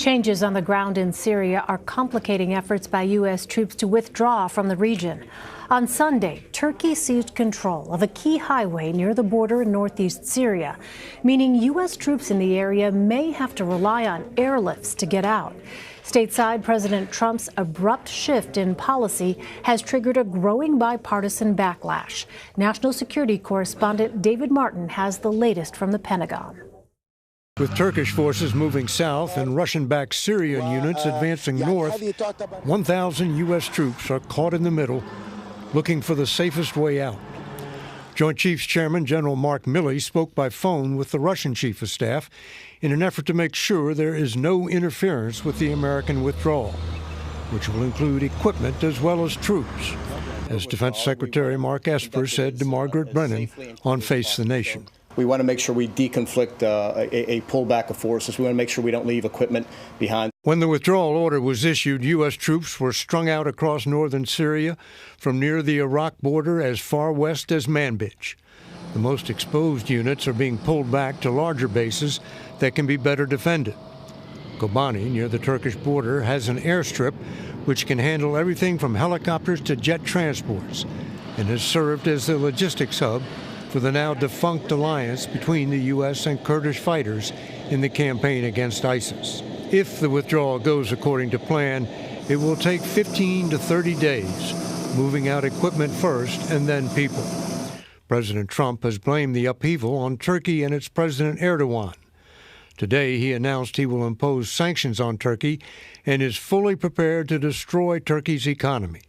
Changes on the ground in Syria are complicating efforts by U.S. troops to withdraw from the region. On Sunday, Turkey seized control of a key highway near the border in northeast Syria, meaning U.S. troops in the area may have to rely on airlifts to get out. Stateside, President Trump's abrupt shift in policy has triggered a growing bipartisan backlash. National security correspondent David Martin has the latest from the Pentagon. With Turkish forces moving south and Russian-backed Syrian units advancing north, 1,000 U.S. troops are caught in the middle, looking for the safest way out. Joint Chiefs Chairman General Mark Milley spoke by phone with the Russian Chief of Staff in an effort to make sure there is no interference with the American withdrawal, which will include equipment as well as troops, as Defense Secretary Mark Esper said to Margaret Brennan on Face the Nation. We want to make sure we deconflict a pullback of forces. We want to make sure we don't leave equipment behind. When the withdrawal order was issued, U.S. troops were strung out across northern Syria from near the Iraq border as far west as Manbij. The most exposed units are being pulled back to larger bases that can be better defended. Kobani, near the Turkish border, has an airstrip which can handle everything from helicopters to jet transports and has served as the logistics hub for the now defunct alliance between the U.S. and Kurdish fighters in the campaign against ISIS. If the withdrawal goes according to plan, it will take 15 to 30 days, moving out equipment first and then people. President Trump has blamed the upheaval on Turkey and its President Erdogan. Today, he announced he will impose sanctions on Turkey and is fully prepared to destroy Turkey's economy.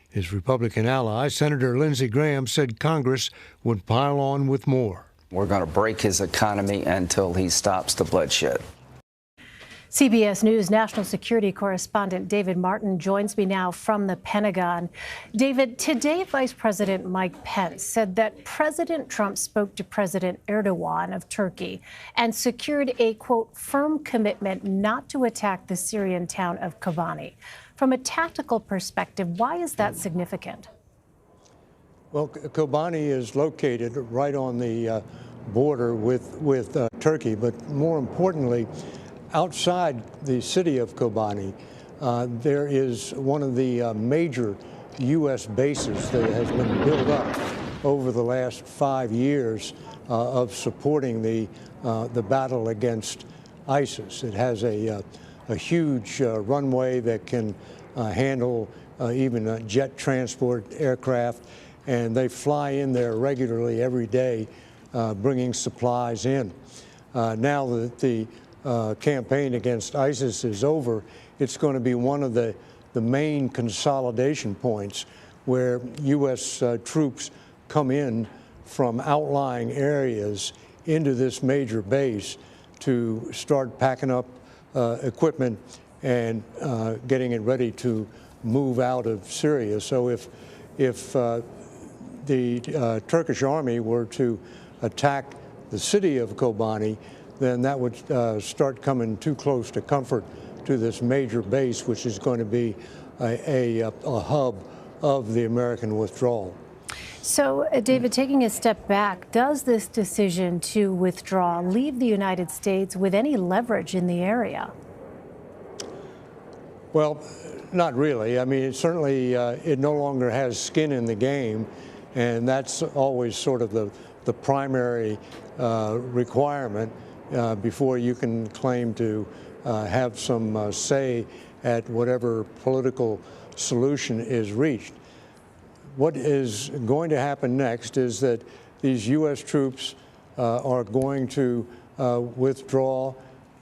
His Republican ally, Senator Lindsey Graham, said Congress would pile on with more. We're going to break his economy until he stops the bloodshed. CBS News national security correspondent David Martin joins me now from the Pentagon. David, today Vice President Mike Pence said that President Trump spoke to President Erdogan of Turkey and secured a, quote, firm commitment not to attack the Syrian town of Kobani. From a tactical perspective, why is that significant? Well, Kobani is located right on the border with Turkey, but more importantly, outside the city of Kobani, there is one of the major U.S. bases that has been built up over the last 5 years of supporting the battle against ISIS. It has a huge runway that can handle even jet transport aircraft, and they fly in there regularly every day, bringing supplies in. Now that the campaign against ISIS is over, it's going to be one of the main consolidation points where U.S. Troops come in from outlying areas into this major base to start packing up equipment and getting it ready to move out of Syria. So if the Turkish army were to attack the city of Kobani, then that would start coming too close to comfort to this major base, which is going to be a hub of the American withdrawal. So, David, taking a step back, does this decision to withdraw leave the United States with any leverage in the area? Well, not really. I mean, it certainly it no longer has skin in the game, and that's always sort of the primary requirement before you can claim to have some say at whatever political solution is reached. What is going to happen next is that these U.S. troops are going to withdraw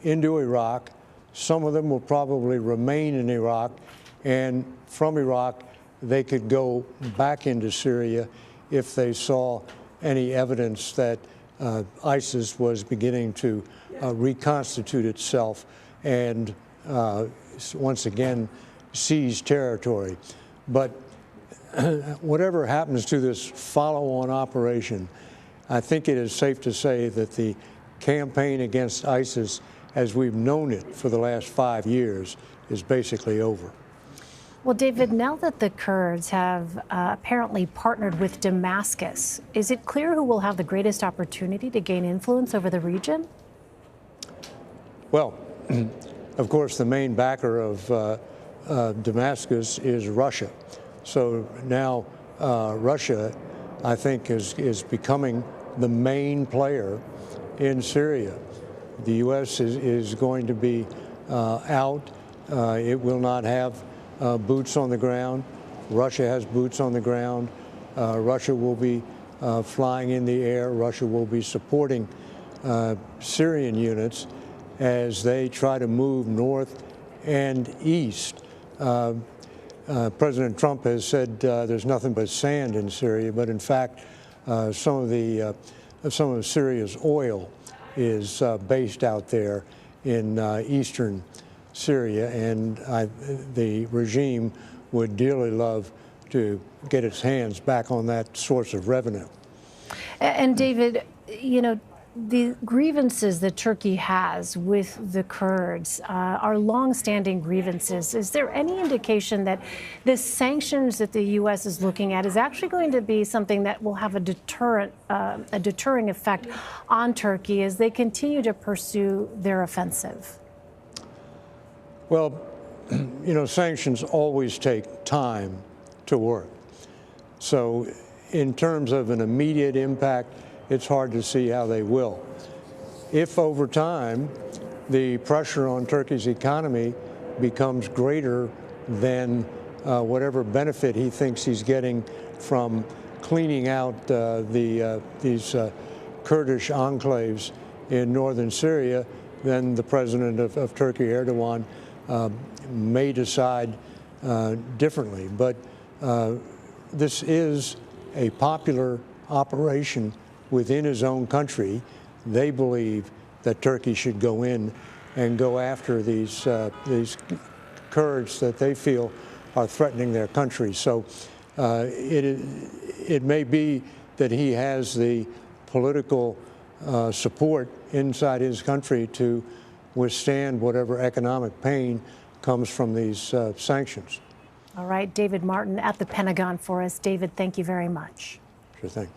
into Iraq. Some of them will probably remain in Iraq, and from Iraq they could go back into Syria if they saw any evidence that ISIS was beginning to reconstitute itself and once again seize territory. But whatever happens to this follow-on operation, I think it is safe to say that the campaign against ISIS, as we've known it for the last 5 years, is basically over. Well, David, now that the Kurds have apparently partnered with Damascus, is it clear who will have the greatest opportunity to gain influence over the region? Well, of course, the main backer of Damascus is Russia. So now Russia, I think, is becoming the main player in Syria. The U.S. is going to be out. It will not have boots on the ground. Russia has boots on the ground. Russia will be flying in the air. Russia will be supporting Syrian units as they try to move north and east. President Trump has said there's nothing but sand in Syria, but in fact, some of Syria's oil is based out there in eastern Syria, and the regime would dearly love to get its hands back on that source of revenue. And David, you know, the grievances that Turkey has with the Kurds are long-standing grievances. Is there any indication that the sanctions that the U.S. is looking at is actually going to be something that will have a deterring effect on Turkey as they continue to pursue their offensive? Well, you know, sanctions always take time to work. So in terms of an immediate impact, it's hard to see how they will. If over time the pressure on Turkey's economy becomes greater than whatever benefit he thinks he's getting from cleaning out these Kurdish enclaves in northern Syria, then the president of Turkey, Erdogan, may decide differently. But this is a popular operation within his own country. They believe that Turkey should go in and go after these Kurds that they feel are threatening their country. So it may be that he has the political support inside his country to withstand whatever economic pain comes from these sanctions. All right, David Martin at the Pentagon for us. David, thank you very much. Sure thing.